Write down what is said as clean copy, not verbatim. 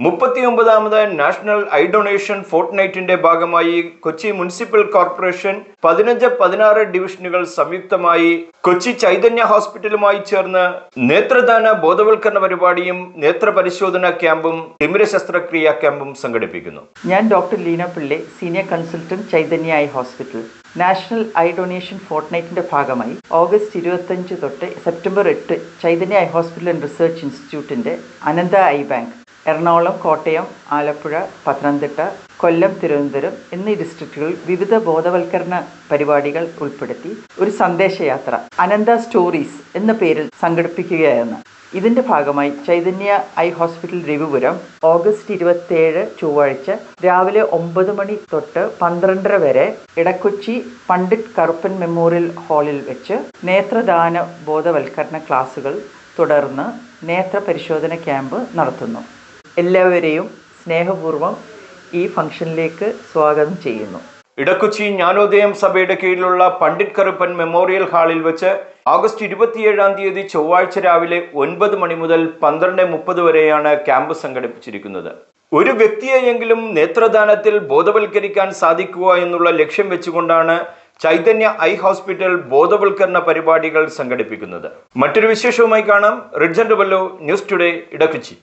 39ാമത് national eye donation ഫോർട്ട്നൈറ്റിന്റെ ഭാഗമായി Kochi municipal corporation 15-16 ഡിവിഷനുകൾ സംയുക്തമായി കൊച്ചി ചൈതന്യ ഹോസ്പിറ്റലുമായി ചേർന്ന് നേത്രദാന ബോധവൽക്കരണ പരിപാടിയും നേത്രപരിശോധന ക്യാമ്പും തിമിര ശസ്ത്രക്രിയാ ക്യാമ്പും സംഘടിപ്പിക്കുന്നു. ഞാൻ doctor Leena Pillai, senior consultant Chaitanya eye hospital. National eye donation ഫോർട്ട്നൈറ്റിന്റെ ഭാഗമായി ഓഗസ്റ്റ് 25 തൊട്ട് September 8 Chaitanya eye hospital and research ഇൻസ്റ്റിറ്റ്യൂട്ടിന്റെ അനന്ത ഐ ബാങ്ക് എറണാകുളം, കോട്ടയം, ആലപ്പുഴ, പത്തനംതിട്ട, കൊല്ലം, തിരുവനന്തപുരം എന്നീ ഡിസ്ട്രിക്റ്റുകളിൽ വിവിധ ബോധവൽക്കരണ പരിപാടികൾ ഉൾപ്പെടുത്തി ഒരു സന്ദേശയാത്ര അനന്ത സ്റ്റോറീസ് എന്ന പേരിൽ സംഘടിപ്പിക്കുകയായിരുന്നു. ഇതിന്റെ ഭാഗമായി Chaitanya eye hospital Ravipuram August 27 ചൊവ്വാഴ്ച രാവിലെ 9 മണി തൊട്ട് 12:30 വരെ ഇടക്കൊച്ചി പണ്ഡിറ്റ് കറുപ്പൻ മെമ്മോറിയൽ ഹാളിൽ വെച്ച് നേത്രദാന ബോധവൽക്കരണ ക്ലാസുകൾ തുടർന്ന് നേത്ര പരിശോധന ക്യാമ്പ് നടത്തുന്നു. എല്ലാവരെയും സ്നേഹപൂർവ്വം ഈ ഫംഗ്ഷനിലേക്ക് സ്വാഗതം ചെയ്യുന്നു. ഇടക്കൊച്ചി ജ്ഞാനോദയം സഭയുടെ കീഴിലുള്ള പണ്ഡിറ്റ് കറുപ്പൻ മെമ്മോറിയൽ ഹാളിൽ വെച്ച് ഓഗസ്റ്റ് 27 ചൊവ്വാഴ്ച രാവിലെ 9 മണി മുതൽ 12:30 വരെയാണ് ക്യാമ്പ് സംഘടിപ്പിച്ചിരിക്കുന്നത്. ഒരു വ്യക്തിയെയെങ്കിലും നേത്രദാനത്തിൽ ബോധവൽക്കരിക്കാൻ സാധിക്കുക എന്നുള്ള ലക്ഷ്യം വെച്ചുകൊണ്ടാണ് ചൈതന്യ ഐ ഹോസ്പിറ്റൽ ബോധവൽക്കരണ പരിപാടികൾ സംഘടിപ്പിക്കുന്നത്. മറ്റൊരു വിശേഷവുമായി കാണാം. റിഡ്ജൻ റുബല്ലോ, ന്യൂസ് ടുഡേ, ഇടക്കൊച്ചി.